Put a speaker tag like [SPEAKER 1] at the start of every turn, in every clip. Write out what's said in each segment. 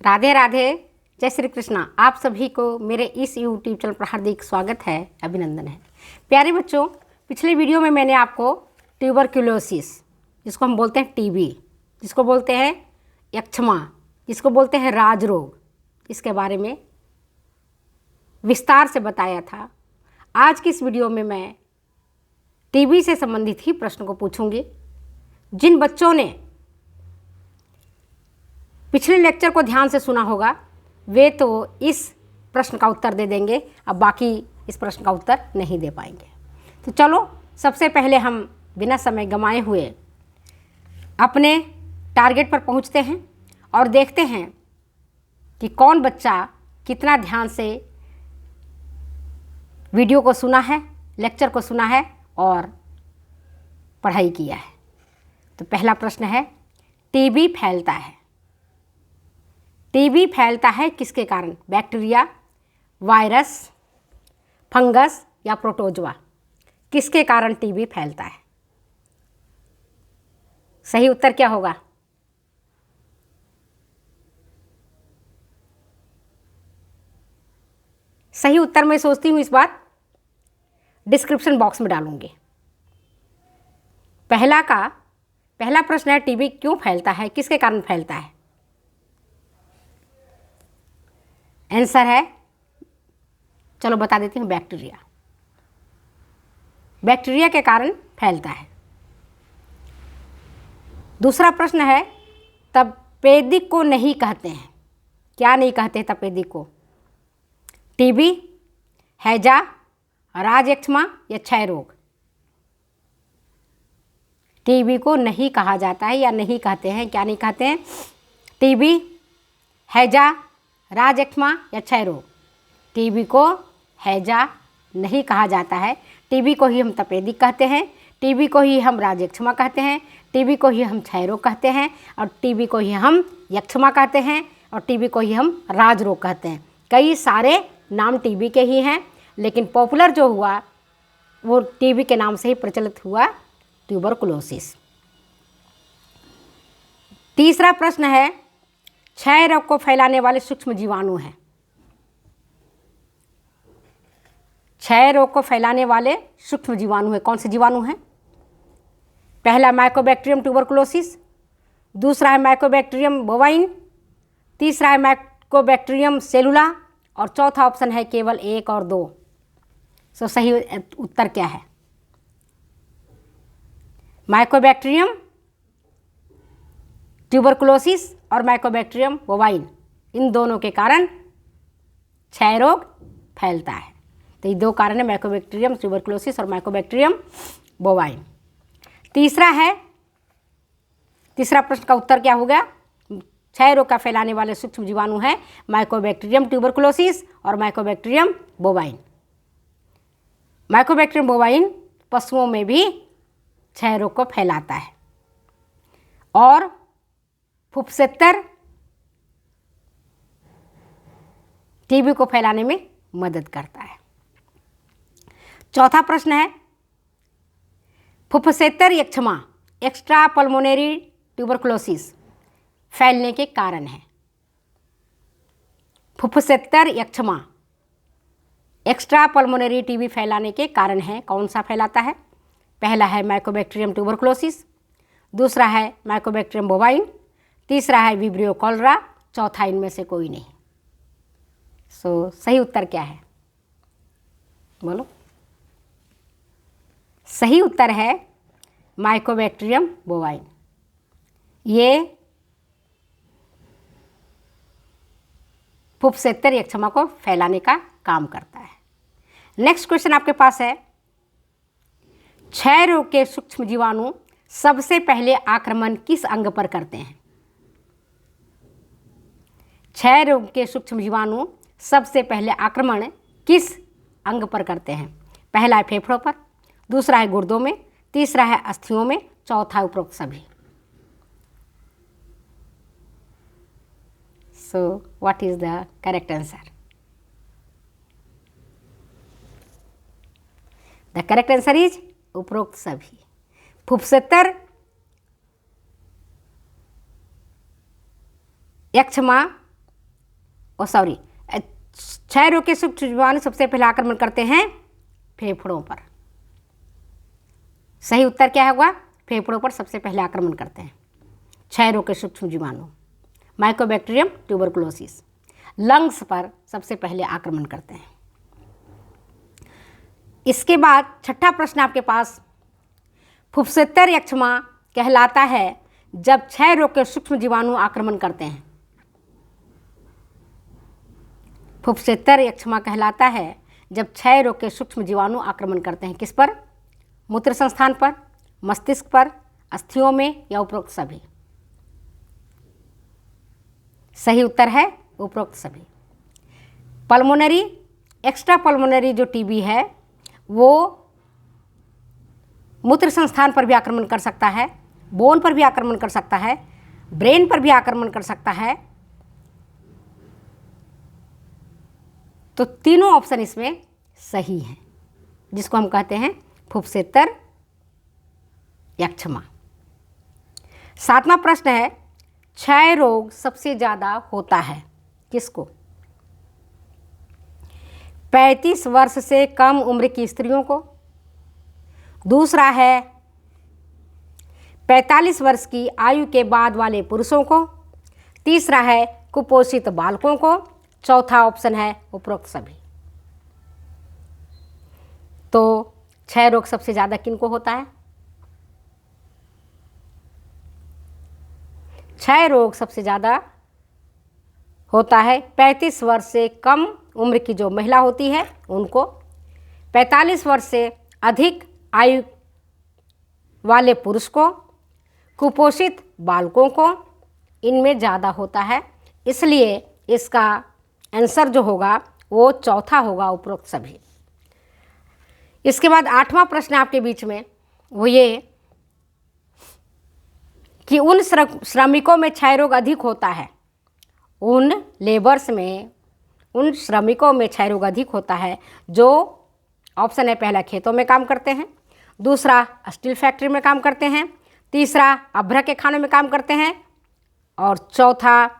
[SPEAKER 1] राधे राधे, जय श्री कृष्णा। आप सभी को मेरे इस यूट्यूब चैनल पर हार्दिक स्वागत है, अभिनंदन है। प्यारे बच्चों, पिछले वीडियो में मैंने आपको ट्यूबरक्यूलोसिस, जिसको हम बोलते हैं टीबी, जिसको बोलते हैं यक्ष्मा, जिसको बोलते हैं राज रोग, इसके बारे में विस्तार से बताया था। आज की इस वीडियो में मैं टीबी से संबंधित ही प्रश्न को पूछूंगी। जिन बच्चों ने पिछले लेक्चर को ध्यान से सुना होगा वे तो इस प्रश्न का उत्तर दे देंगे, अब बाकी इस प्रश्न का उत्तर नहीं दे पाएंगे। तो चलो सबसे पहले हम बिना समय गंवाए हुए अपने टारगेट पर पहुंचते हैं और देखते हैं कि कौन बच्चा कितना ध्यान से वीडियो को सुना है, लेक्चर को सुना है और पढ़ाई किया है। तो पहला प्रश्न है, टीबी फैलता है। टीबी फैलता है किसके कारण? बैक्टीरिया, वायरस, फंगस या प्रोटोजोआ? किसके कारण टीबी फैलता है? सही उत्तर क्या होगा? सही उत्तर मैं सोचती हूँ इस बार डिस्क्रिप्शन बॉक्स में डालूंगी। पहला प्रश्न है, टीबी क्यों फैलता है, किसके कारण फैलता है? आंसर है, चलो बता देती हूँ, बैक्टीरिया। बैक्टीरिया के कारण फैलता है। दूसरा प्रश्न है, तपेदिक को नहीं कहते हैं। क्या नहीं कहते तपेदिक को? टीबी, हैजा, राज यक्ष्मा या क्षय रोग? टीबी को नहीं कहा जाता है या नहीं कहते हैं। क्या नहीं कहते हैं? टीबी, हैजा, राज यक्ष्मा या क्षय रोग? टीबी को हैजा नहीं कहा जाता है। टीबी को ही हम तपेदिक कहते हैं, टीबी को ही हम राज यक्ष्मा कहते हैं, टीबी को ही हम क्षय रोग कहते हैं, और टीबी को ही हम यक्ष्मा कहते हैं, और टीबी को ही हम राज रोग कहते हैं। कई सारे नाम टीबी के ही हैं, लेकिन पॉपुलर जो हुआ वो टीबी के नाम से ही प्रचलित हुआ, ट्यूबरकुलोसिस। तीसरा प्रश्न है, क्षय रोग को फैलाने वाले सूक्ष्म जीवाणु हैं। क्षय रोग को फैलाने वाले सूक्ष्म जीवाणु हैं। कौन से जीवाणु हैं? पहला माइकोबैक्टीरियम ट्यूबरकुलोसिस, दूसरा है माइकोबैक्टीरियम बोवाइन, तीसरा है माइकोबैक्टीरियम सेलुला, और चौथा ऑप्शन है केवल 1 और 2। सो सही उत्तर क्या है? माइकोबैक्टीरियम ट्यूबरकुलोसिस और माइकोबैक्टीरियम बोवाइन, इन दोनों के कारण क्षय रोग फैलता है। तो ये दो कारण है, माइकोबैक्टीरियम ट्यूबरकुलोसिस और माइकोबैक्टीरियम बोवाइन। तीसरा प्रश्न का उत्तर क्या हो गया? क्षय रोग का फैलाने वाले सूक्ष्म जीवाणु हैं माइकोबैक्टीरियम ट्यूबरकुलोसिस और माइकोबैक्टीरियम बोवाइन। माइकोबैक्टीरियम बोवाइन पशुओं में भी क्षय रोग को फैलाता है और फुफ्सेक्टर टीबी को फैलाने में मदद करता है। चौथा प्रश्न है, फुफ्सेक्टर यक्ष्मा, एक्स्ट्रा पल्मोनरी ट्यूबरकुलोसिस फैलने के कारण है। फुफ्सेक्टर यक्ष्मा एक्स्ट्रा पल्मोनरी टीबी फैलाने के कारण है। कौन सा फैलाता है? पहला है माइकोबैक्टीरियम ट्यूबरकुलोसिस, दूसरा है माइकोबैक्टीरियम बोवाइन, तीसरा है विब्रियो कॉलरा, चौथा इनमें से कोई नहीं। सो सही उत्तर क्या है? बोलो। सही उत्तर है माइकोबैक्टीरियम बोवाइन। ये फुफ्सेक्टर यक्ष्मा को फैलाने का काम करता है। नेक्स्ट क्वेश्चन आपके पास है, क्षय रोग के सूक्ष्म जीवाणु सबसे पहले आक्रमण किस अंग पर करते हैं? क्षय रोग के सूक्ष्म जीवाणु सबसे पहले आक्रमण किस अंग पर करते हैं? पहला है फेफड़ों पर, दूसरा है गुर्दों में, तीसरा है अस्थियों में, चौथा उपरोक्त सभी। So what is the correct answer? The correct answer is उपरोक्त सभी। फुफ्सेक्टर यक्ष्मा सॉरी, क्षय रोग के सूक्ष्म जीवाणु सबसे पहले आक्रमण करते हैं फेफड़ों पर। सही उत्तर क्या होगा? फेफड़ों पर सबसे पहले आक्रमण करते हैं क्षय रोग के सूक्ष्म जीवाणु। Mycobacterium tuberculosis. लंग्स पर सबसे पहले आक्रमण करते हैं। इसके बाद छठा प्रश्न आपके पास, फुफ्फुसेत्तर यक्ष्मा कहलाता है जब क्षय रोग के सूक्ष्म जीवाणु आक्रमण करते हैं। फुफ्फुसेत्तर यक्ष्मा कहलाता है जब क्षय रोग के सूक्ष्म जीवाणु आक्रमण करते हैं। किस पर? मूत्र संस्थान पर, मस्तिष्क पर, अस्थियों में, या उपरोक्त सभी? सही उत्तर है उपरोक्त सभी। पल्मोनरी एक्स्ट्रा पल्मोनरी जो टीबी है वो मूत्र संस्थान पर भी आक्रमण कर सकता है, बोन पर भी आक्रमण कर सकता है, ब्रेन पर भी आक्रमण कर सकता है। तो तीनों ऑप्शन इसमें सही हैं, जिसको हम कहते हैं फुफ्फुसेत्तर यक्ष्मा। सातवां प्रश्न है, क्षय रोग सबसे ज़्यादा होता है किसको? 35 वर्ष से कम उम्र की स्त्रियों को, दूसरा है 45 वर्ष की आयु के बाद वाले पुरुषों को, तीसरा है कुपोषित बालकों को, चौथा ऑप्शन है उपरोक्त सभी। तो क्षय रोग सबसे ज़्यादा किनको होता है? क्षय रोग सबसे ज़्यादा होता है 35 वर्ष से कम उम्र की जो महिला होती है उनको, 45 वर्ष से अधिक आयु वाले पुरुष को, कुपोषित बालकों को, इनमें ज़्यादा होता है। इसलिए इसका आंसर जो होगा वो चौथा होगा, उपरोक्त सभी। इसके बाद आठवां प्रश्न आपके बीच में वो ये कि उन श्रमिकों में क्षय रोग अधिक होता है, उन लेबर्स में, उन श्रमिकों में क्षय रोग अधिक होता है जो, ऑप्शन है पहला खेतों में काम करते हैं, दूसरा स्टील फैक्ट्री में काम करते हैं, तीसरा अभ्रक के खानों में काम करते हैं, और चौथा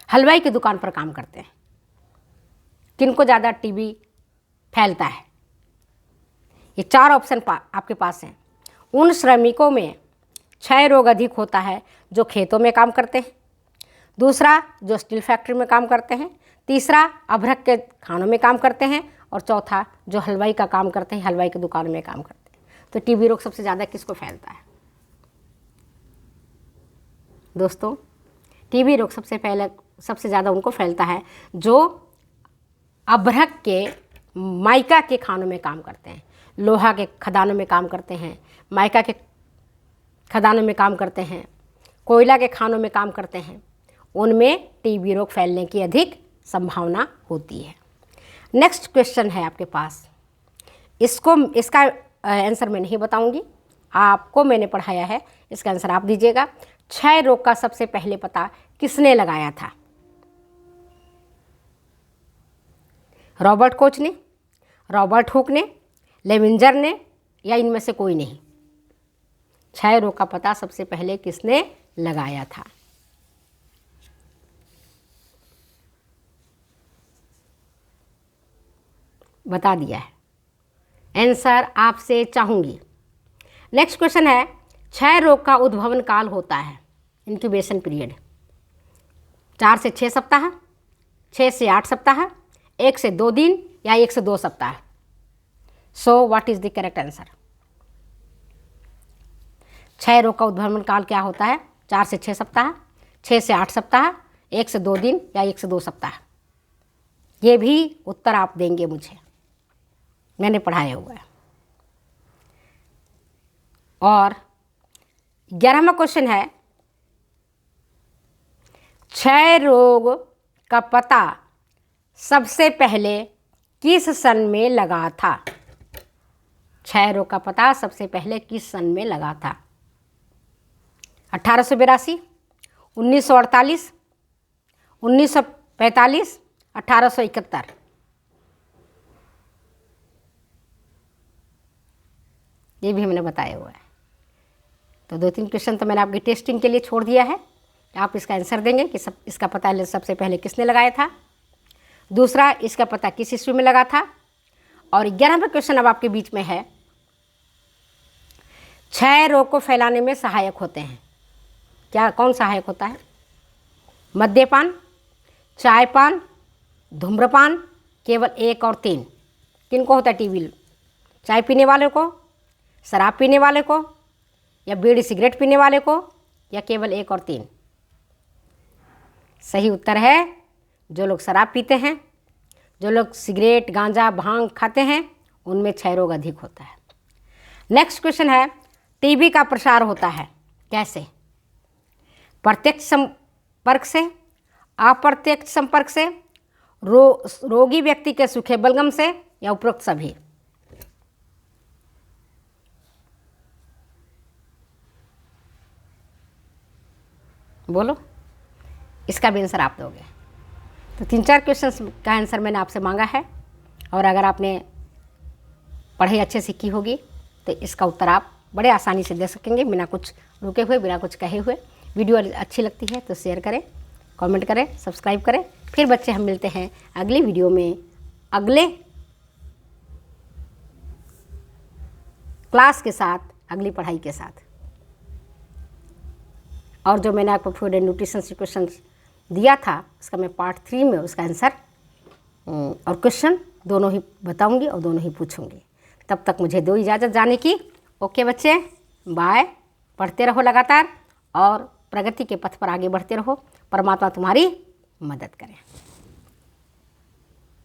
[SPEAKER 1] हलवाई की दुकान पर काम करते हैं। किनको ज़्यादा टीबी फैलता है? ये चार ऑप्शन आपके पास हैं। उन श्रमिकों में क्षय रोग अधिक होता है जो खेतों में काम करते हैं, दूसरा जो स्टील फैक्ट्री में काम करते हैं, तीसरा अभ्रक के खानों में काम करते हैं, और चौथा जो हलवाई का काम करते हैं, हलवाई की दुकान में काम करते हैं। तो टीबी रोग सबसे ज़्यादा किसको फैलता है? दोस्तों, टीबी रोग सबसे ज़्यादा उनको फैलता है जो अभ्रक के माइका के खानों में काम करते हैं, लोहा के खदानों में काम करते हैं, माइका के खदानों में काम करते हैं, कोयला के खानों में काम करते हैं। उनमें टीबी रोग फैलने की अधिक संभावना होती है। नेक्स्ट क्वेश्चन है आपके पास, इसका आंसर मैं नहीं बताऊंगी, आपको मैंने पढ़ाया है, इसका आंसर आप दीजिएगा। क्षय रोग का सबसे पहले पता किसने लगाया था? रॉबर्ट कोच ने, रॉबर्ट हुक ने, लेविंजर ने, या इनमें से कोई नहीं? क्षय रोग का पता सबसे पहले किसने लगाया था? बता दिया है। आंसर आपसे चाहूंगी। नेक्स्ट क्वेश्चन है, क्षय रोग का उद्भवन काल होता है, इंक्यूबेशन पीरियड, 4 से 6 सप्ताह, 6 से 8 सप्ताह, 1 से 2 दिन, या 1 से 2 सप्ताह? So what is the correct answer? क्षय रोग का उद्भवन काल क्या होता है? 4 से 6 सप्ताह, 6 से 8 सप्ताह, 1 से 2 दिन, या 1 से 2 सप्ताह? ये भी उत्तर आप देंगे मुझे, मैंने पढ़ाया हुआ है। और 11वां क्वेश्चन है, क्षय रोग का पता सबसे पहले किस सन में लगा था? क्षय रोग का पता सबसे पहले किस सन में लगा था? 1882, 1948, 1945, 1871? ये भी हमने बताया हुआ है। तो 2-3 क्वेश्चन तो मैंने आपकी टेस्टिंग के लिए छोड़ दिया है, आप इसका आंसर देंगे कि इसका पता सबसे पहले किसने लगाया था। दूसरा, इसका पता किस ईस्वी में लगा था। और 11वां क्वेश्चन अब आपके बीच में है, क्षय रोग को फैलाने में सहायक होते हैं। क्या, कौन सहायक होता है? मद्यपान, चायपान, धूम्रपान, केवल 1 और 3। किनको होता है टीबी? चाय पीने वाले को, शराब पीने वाले को, या बीड़ी सिगरेट पीने वाले को, या केवल 1 और 3? सही उत्तर है जो लोग शराब पीते हैं, जो लोग सिगरेट, गांजा, भांग खाते हैं, उनमें क्षय रोग अधिक होता है। नेक्स्ट क्वेश्चन है, टीबी का प्रसार होता है कैसे? प्रत्यक्ष संपर्क से, अप्रत्यक्ष संपर्क से, रोगी व्यक्ति के सूखे बलगम से, या उपरोक्त सभी? बोलो, इसका भी आंसर आप दोगे। तो 3-4 क्वेश्चंस का आंसर मैंने आपसे मांगा है, और अगर आपने पढ़ाई अच्छे से की होगी तो इसका उत्तर आप बड़े आसानी से दे सकेंगे, बिना कुछ रुके हुए, बिना कुछ कहे हुए। वीडियो अच्छी लगती है तो शेयर करें, कमेंट करें, सब्सक्राइब करें। फिर बच्चे हम मिलते हैं अगली वीडियो में, अगले क्लास के साथ, अगली पढ़ाई के साथ। और जो मैंने आपको फूड एंड न्यूट्रिशन से क्वेश्चन दिया था, उसका मैं पार्ट 3 में उसका आंसर और क्वेश्चन दोनों ही बताऊंगी और दोनों ही पूछूंगी। तब तक मुझे दो इजाज़त जाने की। ओके बच्चे, बाय। पढ़ते रहो लगातार और प्रगति के पथ पर आगे बढ़ते रहो। परमात्मा तुम्हारी मदद करें।